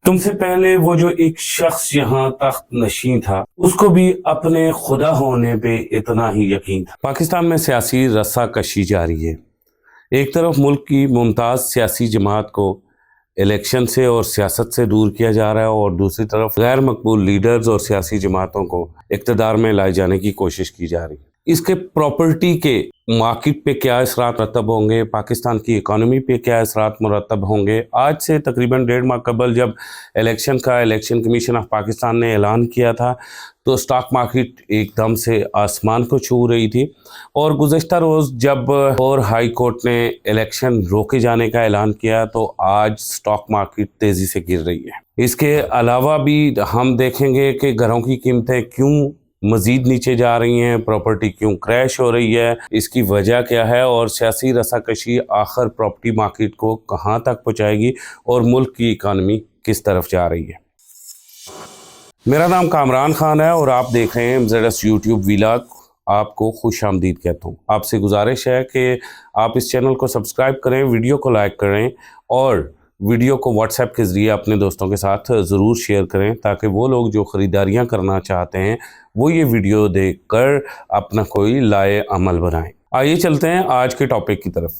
تم سے پہلے وہ جو ایک شخص یہاں تخت نشین تھا اس کو بھی اپنے خدا ہونے پہ اتنا ہی یقین تھا۔ پاکستان میں سیاسی رسا کشی جاری ہے۔ ایک طرف ملک کی ممتاز سیاسی جماعت کو الیکشن سے اور سیاست سے دور کیا جا رہا ہے، اور دوسری طرف غیر مقبول لیڈرز اور سیاسی جماعتوں کو اقتدار میں لائے جانے کی کوشش کی جا رہی ہے۔ اس کے پراپرٹی کے مارکیٹ پہ کیا اثرات مرتب ہوں گے، پاکستان کی اکانومی پہ کیا اثرات مرتب ہوں گے۔ آج سے تقریباً 1.5 ماہ قبل جب الیکشن کمیشن آف پاکستان نے اعلان کیا تھا تو سٹاک مارکیٹ ایک دم سے آسمان کو چھو رہی تھی، اور گزشتہ روز جب اور ہائی کورٹ نے الیکشن روکے جانے کا اعلان کیا تو آج سٹاک مارکیٹ تیزی سے گر رہی ہے۔ اس کے علاوہ بھی ہم دیکھیں گے کہ گھروں کی قیمتیں کیوں مزید نیچے جا رہی ہیں، پراپرٹی کیوں کریش ہو رہی ہے، اس کی وجہ کیا ہے، اور سیاسی رساکشی آخر پراپرٹی مارکیٹ کو کہاں تک پہنچائے گی، اور ملک کی اکانومی کس طرف جا رہی ہے۔ میرا نام کامران خان ہے اور آپ دیکھ رہے ہیں MZS یوٹیوب ویلاگ۔ آپ کو خوش آمدید کہتا ہوں۔ آپ سے گزارش ہے کہ آپ اس چینل کو سبسکرائب کریں، ویڈیو کو لائک کریں، اور ویڈیو کو واٹس ایپ کے ذریعے اپنے دوستوں کے ساتھ ضرور شیئر کریں، تاکہ وہ لوگ جو خریداریاں کرنا چاہتے ہیں وہ یہ ویڈیو دیکھ کر اپنا کوئی لائے عمل بنائیں۔ آئیے چلتے ہیں آج کے ٹاپک کی طرف۔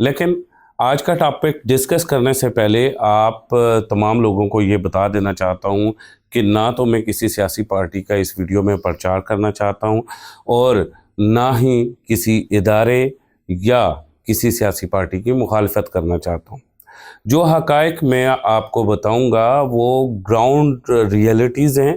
لیکن آج کا ٹاپک ڈسکس کرنے سے پہلے آپ تمام لوگوں کو یہ بتا دینا چاہتا ہوں کہ نہ تو میں کسی سیاسی پارٹی کا اس ویڈیو میں پرچار کرنا چاہتا ہوں، اور نہ ہی کسی ادارے یا کسی سیاسی پارٹی کی مخالفت کرنا چاہتا ہوں۔ جو حقائق میں آپ کو بتاؤں گا وہ گراؤنڈ ریئلٹیز ہیں،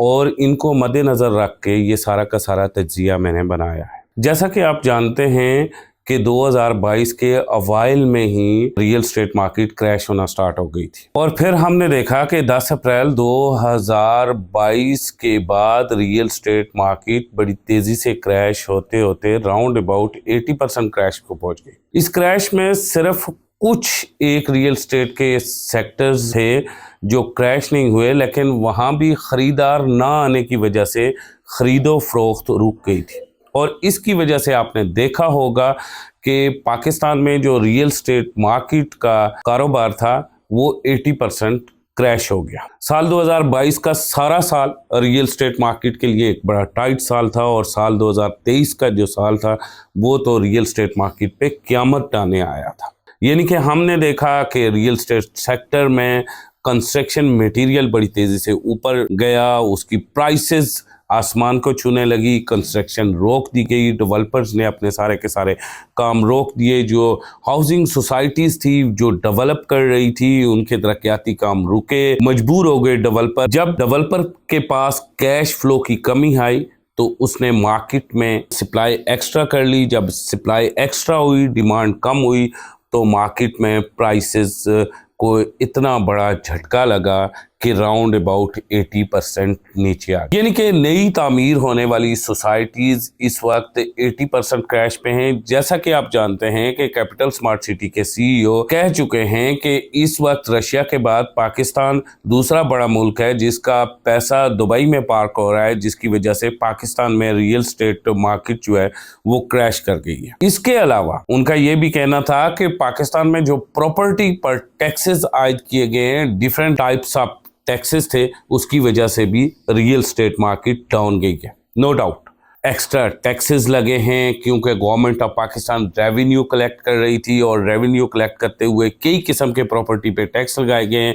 اور ان کو مد نظر رکھ کے یہ سارا کا سارا تجزیہ میں نے بنایا ہے۔ جیسا کہ آپ جانتے ہیں کہ 2022 کے اوائل میں ہی ریئل اسٹیٹ مارکیٹ کریش ہونا سٹارٹ ہو گئی تھی، اور پھر ہم نے دیکھا کہ 10 اپریل 2022 کے بعد ریئل اسٹیٹ مارکیٹ بڑی تیزی سے کریش ہوتے ہوتے راؤنڈ اباؤٹ 80% کریش کو پہنچ گئی۔ اس کریش میں صرف کچھ ایک ریئل اسٹیٹ کے سیکٹرز تھے جو کریش نہیں ہوئے، لیکن وہاں بھی خریدار نہ آنے کی وجہ سے خرید و فروخت رک گئی تھی، اور اس کی وجہ سے آپ نے دیکھا ہوگا کہ پاکستان میں جو ریئل اسٹیٹ مارکیٹ کا کاروبار تھا وہ 80% کریش ہو گیا۔ سال 2022 کا سارا سال ریئل اسٹیٹ مارکیٹ کے لیے ایک بڑا ٹائٹ سال تھا، اور سال 2023 کا جو سال تھا وہ تو ریئل اسٹیٹ مارکیٹ پہ قیامت ٹانے آیا تھا۔ یعنی کہ ہم نے دیکھا کہ ریئل اسٹیٹ سیکٹر میں کنسٹرکشن میٹیریل بڑی تیزی سے اوپر گیا، اس کی پرائسز آسمان کو چھونے لگی، کنسٹرکشن روک دی گئی، ڈیولپرز نے اپنے سارے کے سارے کام روک دیے، جو ہاؤسنگ سوسائٹیز تھی جو ڈیولپ کر رہی تھی ان کے ترقیاتی کام رکے، مجبور ہو گئے ڈیولپر۔ جب ڈیولپر کے پاس کیش فلو کی کمی آئی تو اس نے مارکیٹ میں سپلائی ایکسٹرا کر لی۔ جب سپلائی ایکسٹرا ہوئی، ڈیمانڈ کم ہوئی، تو مارکیٹ میں پرائسز کو اتنا بڑا جھٹکا لگا کہ راؤنڈ اباؤٹ 80% نیچے آ گئی۔ یعنی کہ نئی تعمیر ہونے والی سوسائٹیز اس وقت 80% کریش پہ ہیں۔ جیسا کہ آپ جانتے ہیں کہ کیپٹل سمارٹ سٹی کے CEO کہہ چکے ہیں کہ اس وقت رشیا کے بعد پاکستان دوسرا بڑا ملک ہے جس کا پیسہ دبئی میں پارک ہو رہا ہے، جس کی وجہ سے پاکستان میں ریئل اسٹیٹ مارکیٹ جو ہے وہ کریش کر گئی ہے۔ اس کے علاوہ ان کا یہ بھی کہنا تھا کہ پاکستان میں جو پراپرٹی پر ٹیکسز عائد کیے گئے ہیں، ڈیفرنٹ ٹائپس آف ٹیکسز تھے، اس کی وجہ سے بھی ریئل اسٹیٹ مارکیٹ ڈاؤن گئی ہے۔ نو ڈاؤٹ ایکسٹرا ٹیکسز لگے ہیں، کیونکہ government of Pakistan revenue collect کر رہی تھی، اور ریونیو کلیکٹ کرتے ہوئے کئی قسم کے پراپرٹی پہ ٹیکس لگائے گئے ہیں۔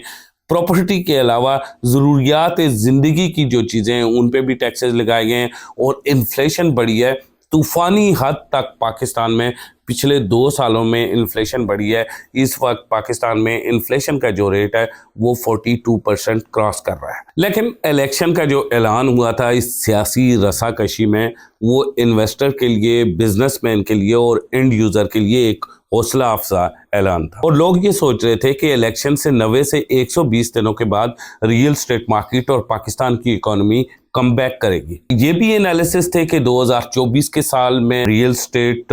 پراپرٹی کے علاوہ ضروریات زندگی کی جو چیزیں ہیں ان پہ بھی ٹیکسز لگائے گئے ہیں، اور انفلیشن بڑھی ہے طوفانی حد تک۔ پاکستان میں پچھلے 2 سالوں میں انفلیشن بڑھی ہے۔ اس وقت پاکستان میں انفلیشن کا جو ریٹ ہے وہ 42% کراس کر رہا ہے۔ لیکن الیکشن کا جو اعلان ہوا تھا اس سیاسی رساکشی میں، وہ انویسٹر کے لیے، بزنس مین کے لیے اور اینڈ یوزر کے لیے ایک حوصلہ افزا اعلان تھا، اور لوگ یہ سوچ رہے تھے کہ الیکشن سے 90 سے 120 دنوں کے بعد ریئل اسٹیٹ مارکیٹ اور پاکستان کی اکانومی کم بیک کرے گی۔ یہ بھی انالیسس تھے کہ 2024 کے سال میں ریئل اسٹیٹ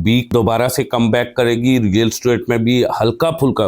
بھی دوبارہ سے کم بیک کرے گی، ریئل اسٹیٹ میں بھی ہلکا پھلکا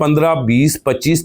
15, 20, 25,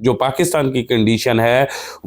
جو پاکستان کی کنڈیشن ہے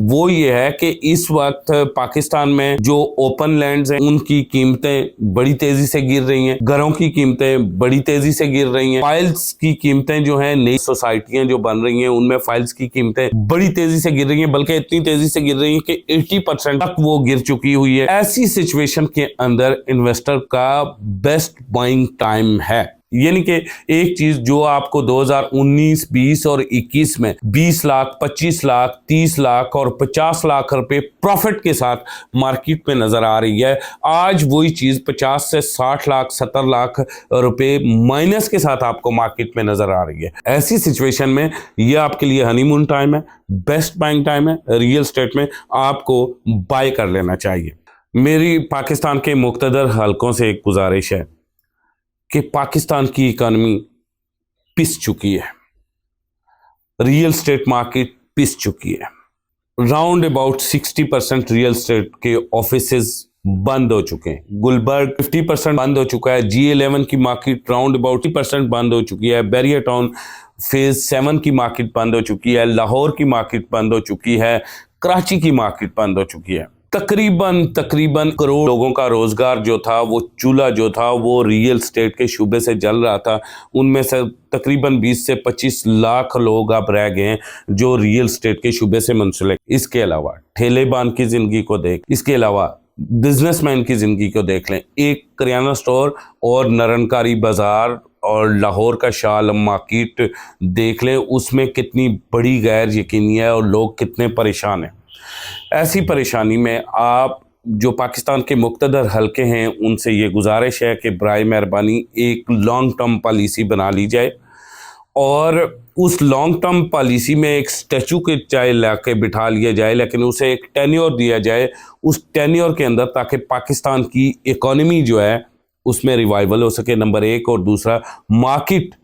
وہ یہ ہے کہ اس وقت پاکستان میں جو اوپن لینڈز ہیں ان کی قیمتیں بڑی تیزی سے گر رہی ہیں، گھروں کی قیمتیں بڑی تیزی سے گر رہی ہیں، فائلز کی قیمتیں جو ہیں، نئی سوسائٹیاں جو بن رہی ہیں ان میں فائلز کی قیمتیں بڑی تیزی سے گر رہی ہیں، بلکہ اتنی تیزی سے گر رہی ہیں کہ 80% تک وہ گر چکی ہوئی ہے۔ ایسی سچویشن کے اندر انویسٹر کا بیسٹ بائنگ ٹائم ہے، یعنی کہ ایک چیز جو آپ کو 2019 20 اور 21 میں 20 لاکھ 25 لاکھ 30 لاکھ اور 50 لاکھ روپے پروفٹ کے ساتھ مارکیٹ میں نظر آ رہی ہے، آج وہی چیز 50 سے 60 لاکھ 70 لاکھ روپے مائنس کے ساتھ آپ کو مارکیٹ میں نظر آ رہی ہے۔ ایسی سچویشن میں یہ آپ کے لیے ہنی مون ٹائم ہے، بیسٹ بائنگ ٹائم ہے، ریئل اسٹیٹ میں آپ کو بائی کر لینا چاہیے۔ میری پاکستان کے مقتدر حلقوں سے ایک گزارش ہے کہ پاکستان کی اکانومی پس چکی ہے، ریئل اسٹیٹ مارکیٹ پس چکی ہے، راؤنڈ اباؤٹ 60% ریئل اسٹیٹ کے آفیسز بند ہو چکے ہیں، گلبرگ 50% بند ہو چکا ہے، G11 کی مارکیٹ راؤنڈ اباؤٹ 50% بند ہو چکی ہے، بیریا ٹاؤن فیز 7 کی مارکیٹ بند ہو چکی ہے، لاہور کی مارکیٹ بند ہو چکی ہے، کراچی کی مارکیٹ بند ہو چکی ہے۔ تقریباً کروڑ لوگوں کا روزگار جو تھا، وہ چولہا جو تھا وہ ریئل اسٹیٹ کے شعبے سے جل رہا تھا، ان میں سے تقریباً 20 سے 25 لاکھ لوگ اب رہ گئے ہیں جو ریئل اسٹیٹ کے شعبے سے منسلک۔ اس کے علاوہ ٹھیلے بان کی زندگی کو دیکھ، اس کے علاوہ بزنس مین کی زندگی کو دیکھ لیں، ایک کریانہ سٹور اور نرنکاری بازار اور لاہور کا شال مارکیٹ دیکھ لیں، اس میں کتنی بڑی غیر یقینی ہے اور لوگ کتنے پریشان ہیں۔ ایسی پریشانی میں آپ جو پاکستان کے مقتدر حلقے ہیں ان سے یہ گزارش ہے کہ برائے مہربانی ایک لانگ ٹرم پالیسی بنا لی جائے، اور اس لانگ ٹرم پالیسی میں ایک سٹیچو کے چائے لا کے بٹھا لیا جائے، لیکن اسے ایک ٹینیور دیا جائے اس ٹینیور کے اندر، تاکہ پاکستان کی اکانومی جو ہے اس میں ریوائول ہو سکے، نمبر ایک، اور دوسرا مارکیٹ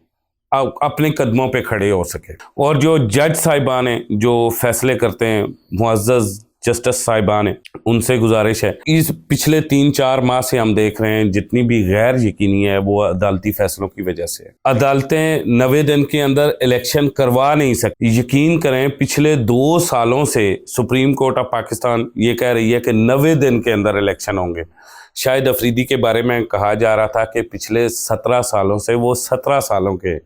اپنے قدموں پہ کھڑے ہو سکے۔ اور جو جج صاحبان ہیں جو فیصلے کرتے ہیں، معزز جسٹس صاحبان ہیں، ان سے گزارش ہے، اس پچھلے 3-4 ماہ سے ہم دیکھ رہے ہیں جتنی بھی غیر یقینی ہے وہ عدالتی فیصلوں کی وجہ سے ہے۔ عدالتیں 90 دن کے اندر الیکشن کروا نہیں سکتی۔ یقین کریں پچھلے 2 سالوں سے سپریم کورٹ آف پاکستان یہ کہہ رہی ہے کہ 90 دن کے اندر الیکشن ہوں گے۔ شاہد افریدی کے بارے میں کہا جا رہا تھا کہ پچھلے 17 سالوں سے وہ 17 سالوں کے،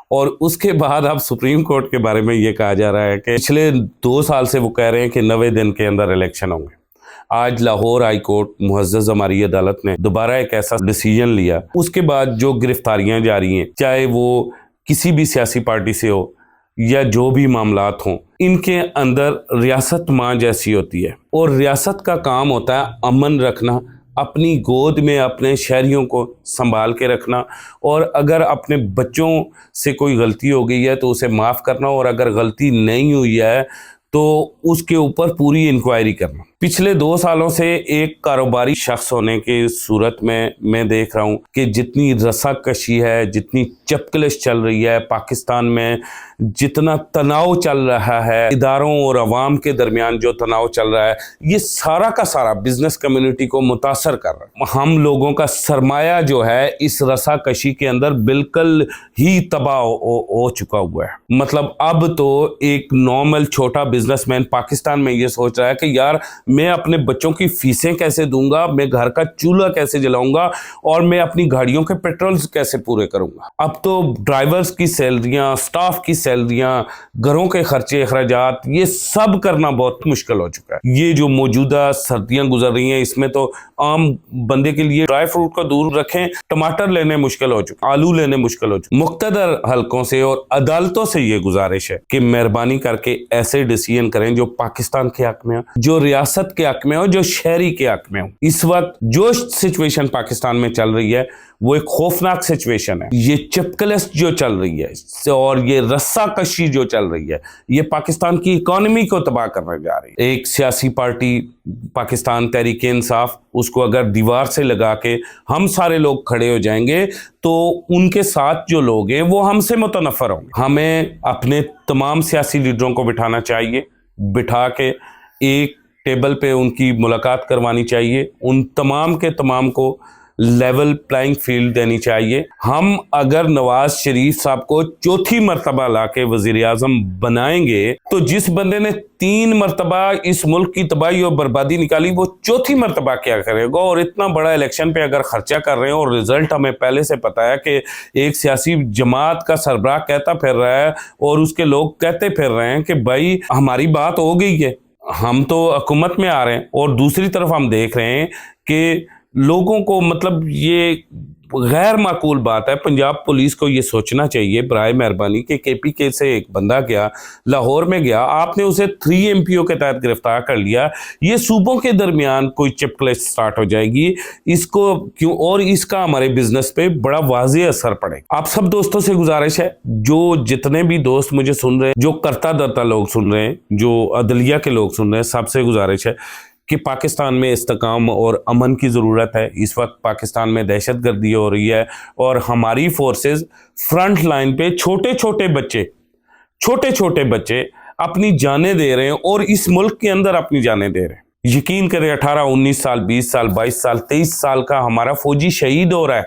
اور اس کے بعد اب سپریم کورٹ کے بارے میں یہ کہا جا رہا ہے کہ پچھلے 2 سال سے وہ کہہ رہے ہیں کہ 90 دن کے اندر الیکشن ہوں گے۔ آج لاہور ہائی کورٹ معزز ہماری عدالت نے دوبارہ ایک ایسا ڈیسیجن لیا، اس کے بعد جو گرفتاریاں جاری ہیں، چاہے وہ کسی بھی سیاسی پارٹی سے ہو یا جو بھی معاملات ہوں، ان کے اندر ریاست ماں جیسی ہوتی ہے، اور ریاست کا کام ہوتا ہے امن رکھنا، اپنی گود میں اپنے شہریوں کو سنبھال کے رکھنا، اور اگر اپنے بچوں سے کوئی غلطی ہو گئی ہے تو اسے معاف کرنا، اور اگر غلطی نہیں ہوئی ہے تو اس کے اوپر پوری انکوائری کرنا۔ پچھلے 2 سالوں سے ایک کاروباری شخص ہونے کی صورت میں دیکھ رہا ہوں کہ جتنی رسا کشی ہے، جتنی چپکلش چل رہی ہے پاکستان میں، جتنا تناؤ چل رہا ہے اداروں اور عوام کے درمیان، جو تناؤ چل رہا ہے، یہ سارا کا سارا بزنس کمیونٹی کو متاثر کر رہا ہے۔ ہم لوگوں کا سرمایہ جو ہے اس رسا کشی کے اندر بالکل ہی تباہ ہو چکا ہوا ہے۔ مطلب اب تو ایک نارمل چھوٹا بزنس مین پاکستان میں یہ سوچ رہا ہے کہ یار میں اپنے بچوں کی فیسیں کیسے دوں گا، میں گھر کا چولہا کیسے جلاؤں گا، اور میں اپنی گاڑیوں کے پیٹرولز کیسے پورے کروں گا۔ اب تو ڈرائیورز کی سیلریاں، سٹاف کی سیلریاں، گھروں کے خرچے اخراجات، یہ سب کرنا بہت مشکل ہو چکا ہے۔ یہ جو موجودہ سردیاں گزر رہی ہیں اس میں تو عام بندے کے لیے ڈرائی فروٹ کو دور رکھیں، ٹماٹر لینے مشکل ہو چکے، آلو لینے مشکل ہو چکے۔ مقتدر حلقوں سے اور عدالتوں سے یہ گزارش ہے کہ مہربانی کر کے ایسے ڈیسیژن کریں جو پاکستان کے حق میں ہو، جو ریاست کے حق میں ہو، جو شہری کے حق میں ہو۔ اس وقت جو سچویشن پاکستان میں چل رہی ہے وہ ایک خوفناک سچویشن ہے۔ یہ چپکلس جو چل رہی ہے اور یہ رسا کشی جو چل رہی ہے، یہ پاکستان کی اکانومی کو تباہ کرنے جا رہی ہے۔ ایک سیاسی پارٹی پاکستان تحریک انصاف، اس کو اگر دیوار سے لگا کے ہم سارے لوگ کھڑے ہو جائیں گے تو ان کے ساتھ جو لوگ ہیں وہ ہم سے متنفر ہوں گے۔ ہمیں اپنے تمام سیاسی لیڈروں کو بٹھانا چاہیے، بٹھا کے ایک ٹیبل پہ ان کی ملاقات کروانی چاہیے، ان تمام کے تمام کو لیول پلائنگ فیلڈ دینی چاہیے. ہم اگر نواز شریف صاحب کو چوتھی مرتبہ لا کے وزیر اعظم بنائیں گے تو جس بندے نے 3 مرتبہ اس ملک کی تباہی اور بربادی نکالی وہ چوتھی مرتبہ کیا کرے گا؟ اور اتنا بڑا الیکشن پہ اگر خرچہ کر رہے ہیں اور رزلٹ ہمیں پہلے سے پتا ہے کہ ایک سیاسی جماعت کا سربراہ کہتا پھر رہا ہے اور اس کے لوگ کہتے پھر رہے ہیں کہ بھائی ہماری بات ہو گئی ہے، ہم تو حکومت میں آ رہے ہیں، اور دوسری طرف ہم دیکھ رہے ہیں کہ لوگوں کو مطلب یہ غیر معقول بات ہے. پنجاب پولیس کو یہ سوچنا چاہیے برائے مہربانی کہ کے پی کے سے ایک بندہ گیا، لاہور میں گیا، آپ نے اسے 3 MPO کے تحت گرفتار کر لیا. یہ صوبوں کے درمیان کوئی چپکلش سٹارٹ ہو جائے گی اس کو کیوں، اور اس کا ہمارے بزنس پہ بڑا واضح اثر پڑے گا. آپ سب دوستوں سے گزارش ہے، جو جتنے بھی دوست مجھے سن رہے ہیں، جو کرتا دھرتا لوگ سن رہے ہیں، جو عدلیہ کے لوگ سن رہے ہیں، سب سے گزارش ہے کہ پاکستان میں استحکام اور امن کی ضرورت ہے. اس وقت پاکستان میں دہشت گردی ہو رہی ہے اور ہماری فورسز فرنٹ لائن پہ چھوٹے چھوٹے بچے اپنی جانیں دے رہے ہیں اور اس ملک کے اندر اپنی جانیں دے رہے ہیں. یقین کریں 18 19 سال 20 سال 22 سال 23 سال کا ہمارا فوجی شہید ہو رہا ہے.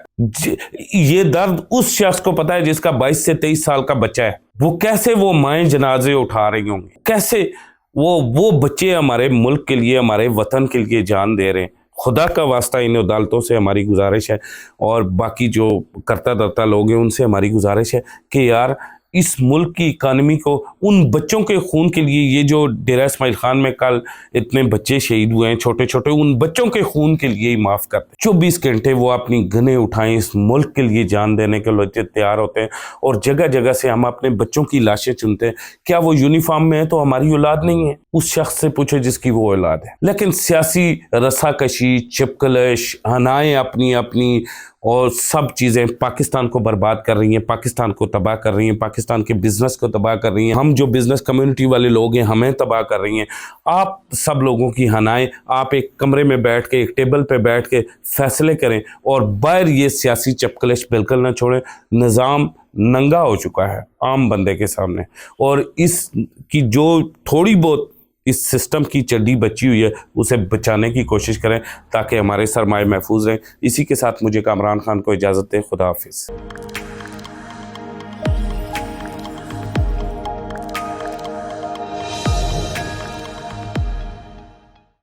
یہ درد اس شخص کو پتا ہے جس کا 22 سے 23 سال کا بچہ ہے. وہ کیسے وہ مائیں جنازے اٹھا رہی ہوں گی، کیسے وہ بچے ہمارے ملک کے لیے، ہمارے وطن کے لیے جان دے رہے ہیں. خدا کا واسطہ ان عدالتوں سے ہماری گزارش ہے اور باقی جو کرتا دھرتا لوگ ہیں ان سے ہماری گزارش ہے کہ یار اس ملک کی اکانومی کو، ان بچوں کے خون کے لیے، یہ جو ڈیرہ اسماعیل خان میں کل اتنے بچے شہید ہوئے ہیں چھوٹے چھوٹے، ان بچوں کے خون کے لیے ہی معاف کرتے. 24 گھنٹے وہ اپنی گنیں اٹھائیں، اس ملک کے لیے جان دینے کے لیے تیار ہوتے ہیں اور جگہ جگہ سے ہم اپنے بچوں کی لاشیں چنتے ہیں. کیا وہ یونیفارم میں ہے تو ہماری اولاد نہیں ہے؟ اس شخص سے پوچھے جس کی وہ اولاد ہے. لیکن سیاسی رسا کشی، چپکلش، ہنائیں اپنی اور سب چیزیں پاکستان کو برباد کر رہی ہیں، پاکستان کو تباہ کر رہی ہیں، پاکستان کے بزنس کو تباہ کر رہی ہیں. ہم جو بزنس کمیونٹی والے لوگ ہیں ہمیں تباہ کر رہی ہیں. آپ سب لوگوں کی ہنائیں، آپ ایک کمرے میں بیٹھ کے، ایک ٹیبل پہ بیٹھ کے فیصلے کریں اور باہر یہ سیاسی چپکلش بالکل نہ چھوڑیں. نظام ننگا ہو چکا ہے عام بندے کے سامنے اور اس کی جو تھوڑی بہت اس سسٹم کی چڈی بچی ہوئی ہے اسے بچانے کی کوشش کریں تاکہ ہمارے سرمایہ محفوظ رہیں. اسی کے ساتھ مجھے کامران خان کو اجازت دیں. خدا حافظ.